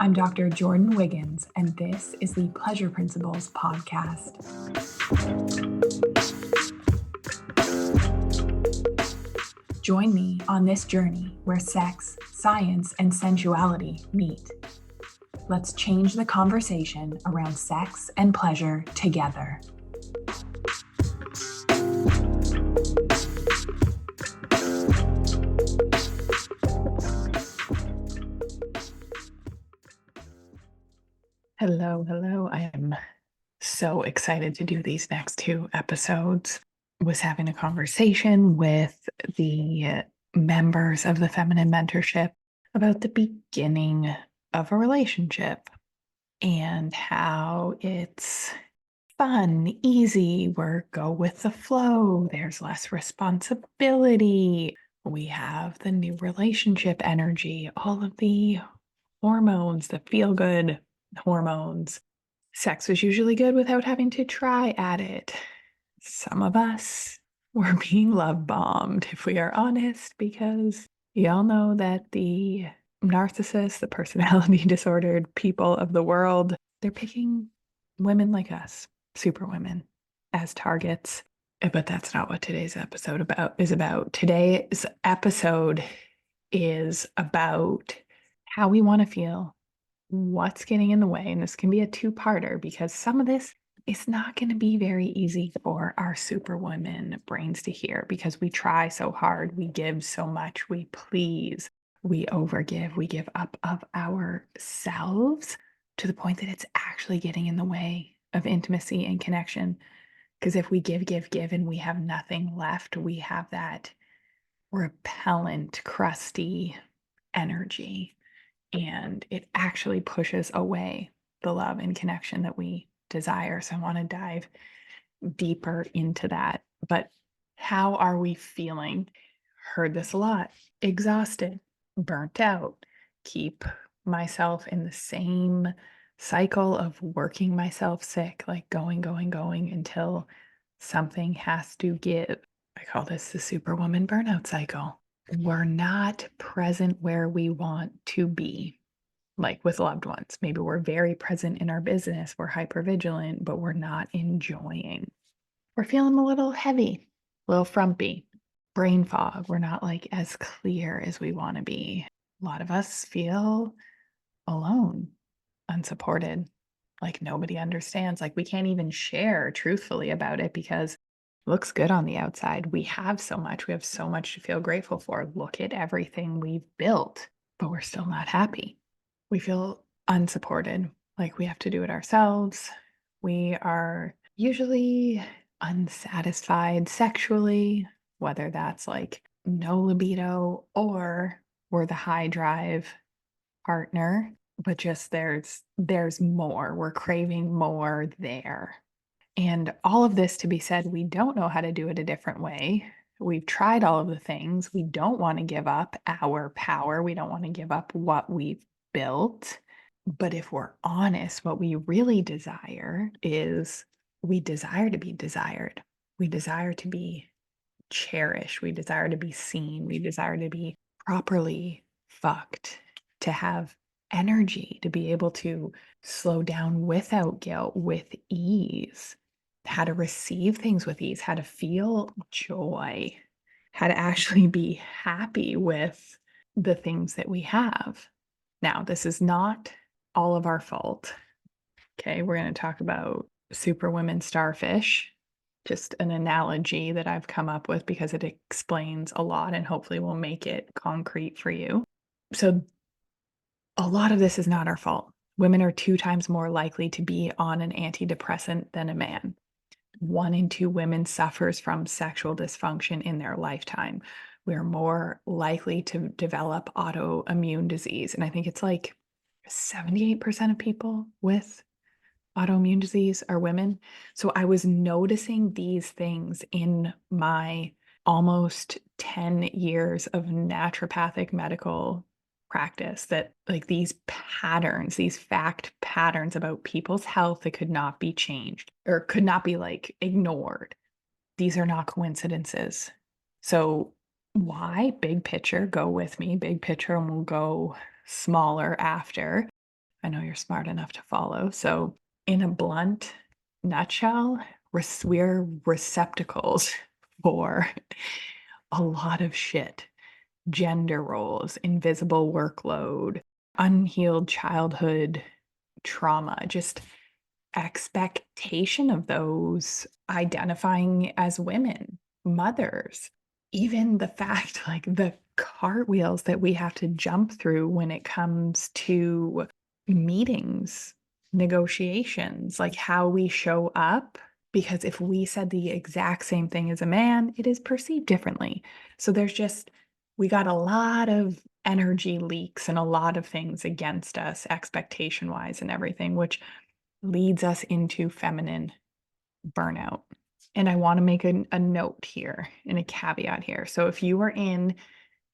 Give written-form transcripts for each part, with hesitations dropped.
I'm Dr. Jordin Wiggins, and this is the Pleasure Principles podcast. Join me on this journey where sex, science, and sensuality meet. Let's change the conversation around sex and pleasure together. Hello. I am so excited to do these next two episodes. Was having a conversation with the members of the Feminine Mentorship about the beginning of a relationship and how it's fun, easy, go with the flow, there's less responsibility, we have the new relationship energy, all of the hormones, the feel-good hormones. Sex was usually good without having to try at it. Some of us were being love bombed, if we are honest, because y'all know that the narcissists, the personality disordered people of the world, they're picking women like us, superwomen, as targets. But that's not what today's episode is about. Today's episode is about how we want to feel, what's getting in the way. And this can be a two-parter because some of this is not going to be very easy for our superwoman brains to hear because we try so hard, we give so much, we please, we overgive, we give up of ourselves to the point that it's actually getting in the way of intimacy and connection. Because if we give, and we have nothing left, we have that repellent, crusty energy. And it actually pushes away the love and connection that we desire. So I want to dive deeper into that. But how are we feeling? Heard this a lot. Exhausted, burnt out, keep myself in the same cycle of working myself sick, like going until something has to give. I call this the Superwoman burnout cycle. We're not present where we want to be, like with loved ones. Maybe we're very present in our business, we're hypervigilant, but we're not enjoying. We're feeling a little heavy, a little frumpy, brain fog. We're not like as clear as we want to be. A lot of us feel alone, unsupported, like nobody understands. Like we can't even share truthfully about it because looks good on the outside. We have so much. We have so much to feel grateful for. Look at everything we've built, but we're still not happy. We feel unsupported, like we have to do it ourselves. We are usually unsatisfied sexually, whether that's like no libido or we're the high drive partner, but just there's more. We're craving more there. And all of this to be said, we don't know how to do it a different way. We've tried all of the things. We don't want to give up our power. We don't want to give up what we've built. But if we're honest, what we really desire is we desire to be desired. We desire to be cherished. We desire to be seen. We desire to be properly fucked, to have energy, to be able to slow down without guilt, with ease, how to receive things with ease, how to feel joy, how to actually be happy with the things that we have. Now, this is not all of our fault. Okay, we're going to talk about Superwoman Starfish, just an analogy that I've come up with because it explains a lot and hopefully will make it concrete for you. So a lot of this is not our fault. Women are 2 times more likely to be on an antidepressant than a man. 1 in 2 women suffers from sexual dysfunction in their lifetime. We're more likely to develop autoimmune disease. And I think it's like 78% of people with autoimmune disease are women. So I was noticing these things in my almost 10 years of naturopathic medical practice, that like these patterns, these fact patterns about people's health that could not be changed or could not be like ignored. These are not coincidences. So why? Big picture, go with me, big picture, and we'll go smaller after. I know you're smart enough to follow. So, in a blunt nutshell, we're receptacles for a lot of shit. Gender roles, invisible workload, unhealed childhood trauma, just expectation of those identifying as women, mothers, even the fact like the cartwheels that we have to jump through when it comes to meetings, negotiations, like how we show up. Because if we said the exact same thing as a man, it is perceived differently. So we got a lot of energy leaks and a lot of things against us, expectation wise and everything, which leads us into feminine burnout. And I want to make a note here and a caveat here. So if you are in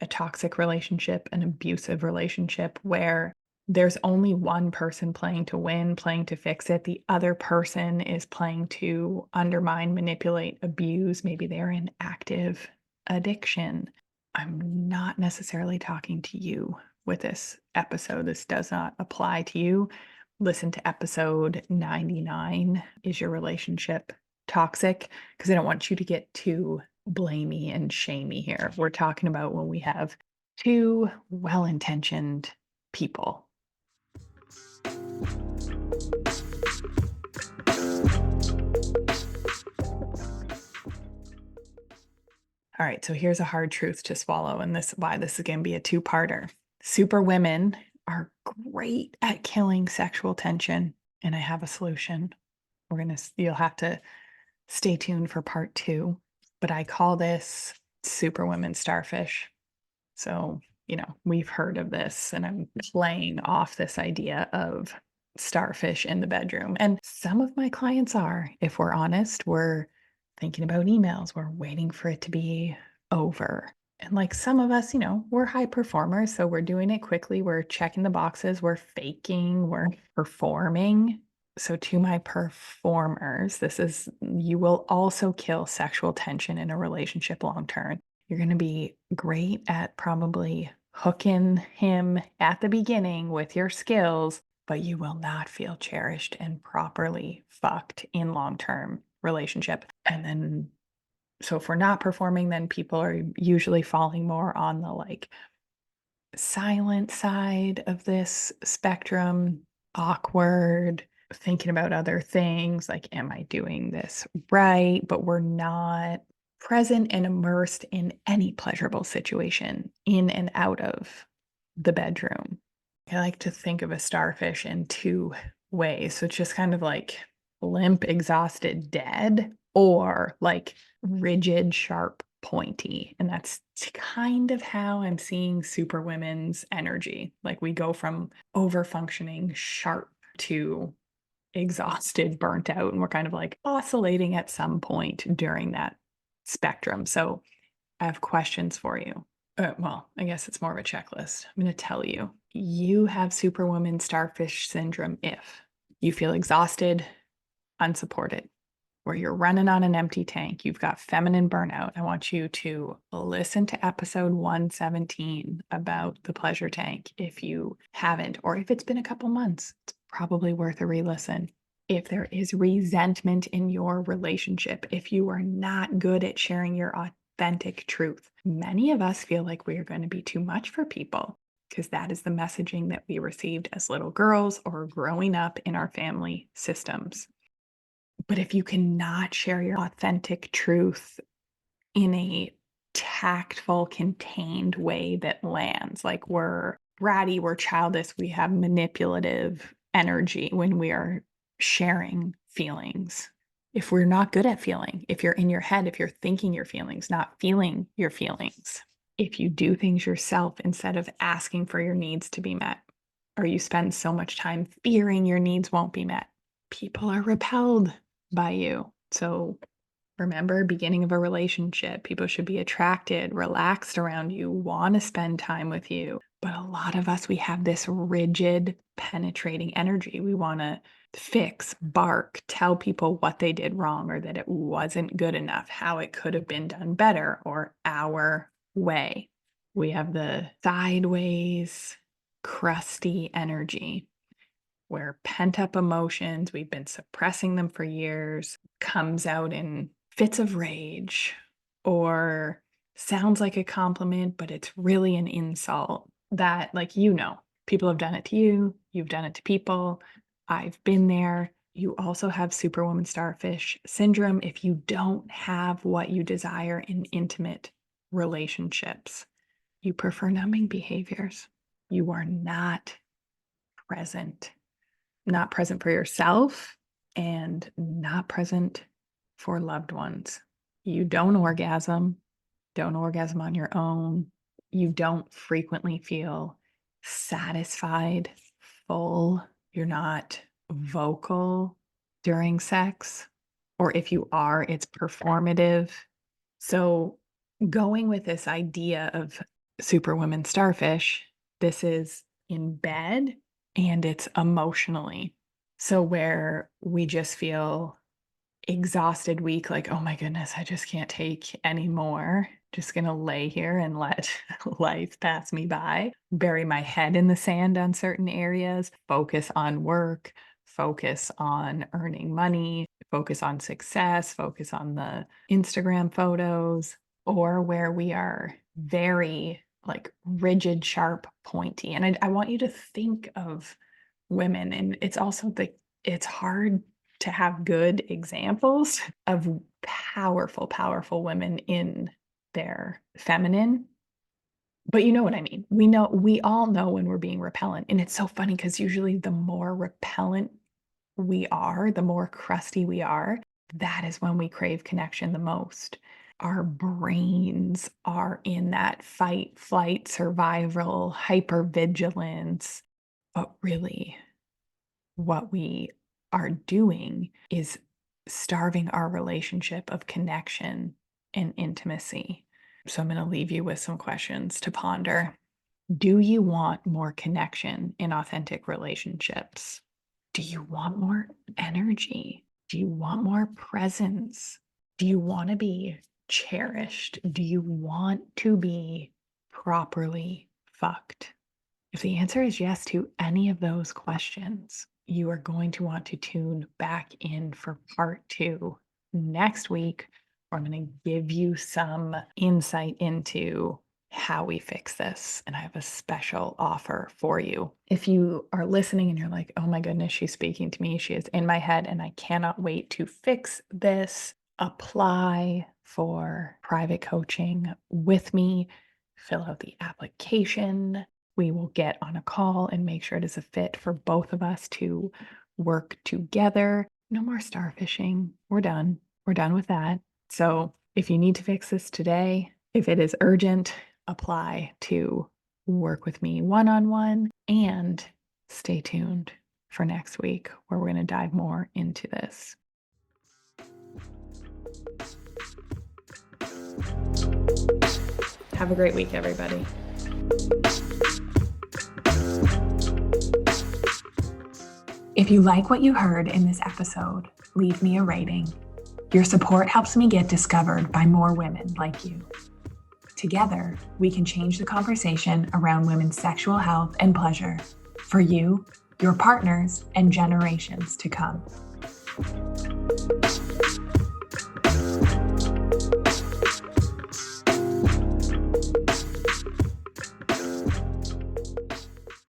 a toxic relationship, an abusive relationship where there's only one person playing to win, playing to fix it, the other person is playing to undermine, manipulate, abuse, maybe they're in active addiction. I'm not necessarily talking to you with this episode. This does not apply to you. Listen to episode 99. Is your relationship toxic? Because I don't want you to get too blamey and shamey here. We're talking about when we have two well intentioned people. All right, so here's a hard truth to swallow, and this why this is going to be a two-parter. Superwomen are great at killing sexual tension, and I have a solution. You'll have to stay tuned for part 2, but I call this Superwoman Starfish. So, we've heard of this, and I'm playing off this idea of starfish in the bedroom. And some of my clients are, if we're honest, we're thinking about emails, we're waiting for it to be over. And like some of us, we're high performers, so we're doing it quickly, we're checking the boxes, we're faking, we're performing. So, to my performers, you will also kill sexual tension in a relationship long term. You're going to be great at probably hooking him at the beginning with your skills, but you will not feel cherished and properly fucked in long-term relationship. And then, so if we're not performing, then people are usually falling more on the like silent side of this spectrum, awkward, thinking about other things like, am I doing this right? But we're not present and immersed in any pleasurable situation in and out of the bedroom. I like to think of a starfish in two ways. So it's just kind of like limp, exhausted, dead, or like rigid, sharp, pointy. And that's kind of how I'm seeing Superwomen's energy. Like we go from over functioning, sharp to exhausted, burnt out, and we're kind of like oscillating at some point during that spectrum. So I have questions for you. Well, I guess it's more of a checklist. I'm going to tell you. You have Superwoman Starfish Syndrome if you feel exhausted, unsupported, where you're running on an empty tank, you've got feminine burnout. I want you to listen to episode 117 about the pleasure tank if you haven't, or if it's been a couple months, it's probably worth a re-listen. If there is resentment in your relationship, if you are not good at sharing your authentic truth, many of us feel like we are going to be too much for people because that is the messaging that we received as little girls or growing up in our family systems. But if you cannot share your authentic truth in a tactful, contained way that lands, like we're bratty, we're childish, we have manipulative energy when we are sharing feelings. If we're not good at feeling, if you're in your head, if you're thinking your feelings, not feeling your feelings, if you do things yourself instead of asking for your needs to be met, or you spend so much time fearing your needs won't be met, people are repelled by you. So remember, beginning of a relationship, people should be attracted, relaxed around you, want to spend time with you. But a lot of us, we have this rigid, penetrating energy. We want to fix, bark, tell people what they did wrong or that it wasn't good enough, how it could have been done better, or our way. We have the sideways, crusty energy. where pent up emotions, we've been suppressing them for years, comes out in fits of rage or sounds like a compliment, but it's really an insult that, like, people have done it to you, you've done it to people. I've been there. You also have Superwoman Starfish Syndrome if you don't have what you desire in intimate relationships. You prefer numbing behaviors. You are present, not present for yourself and not present for loved ones. You don't orgasm on your own. You don't frequently feel satisfied, full. You're not vocal during sex. Or if you are, it's performative. So, going with this idea of Superwoman Starfish, this is in bed and it's emotionally. So, where we just feel exhausted, weak, like, oh my goodness, I just can't take anymore. Just gonna lay here and let life pass me by, bury my head in the sand on certain areas, focus on work, focus on earning money, focus on success, focus on the Instagram photos, or where we are very like rigid, sharp, pointy. And I want you to think of women, and it's also it's hard to have good examples of powerful, powerful women in their feminine. But you know what I mean. We all know when we're being repellent. And it's so funny because usually the more repellent we are, the more crusty we are, that is when we crave connection the most. Our brains are in that fight, flight, survival, hypervigilance. But really, what we are doing is starving our relationship of connection and intimacy. So I'm going to leave you with some questions to ponder. Do you want more connection in authentic relationships? Do you want more energy? Do you want more presence? Do you want to be cherished? Do you want to be properly fucked? If the answer is yes to any of those questions, you are going to want to tune back in for part 2 next week, where I'm going to give you some insight into how we fix this. And I have a special offer for you. If you are listening and you're like, oh my goodness, she's speaking to me, she is in my head, and I cannot wait to fix this, apply for private coaching with me, fill out the application. We will get on a call and make sure it is a fit for both of us to work together. No more starfishing. We're done. We're done with that. So if you need to fix this today, if it is urgent, apply to work with me one-on-one, and stay tuned for next week where we're going to dive more into this. Have a great week, everybody. If you like what you heard in this episode, leave me a rating. Your support helps me get discovered by more women like you. Together, we can change the conversation around women's sexual health and pleasure for you, your partners, and generations to come.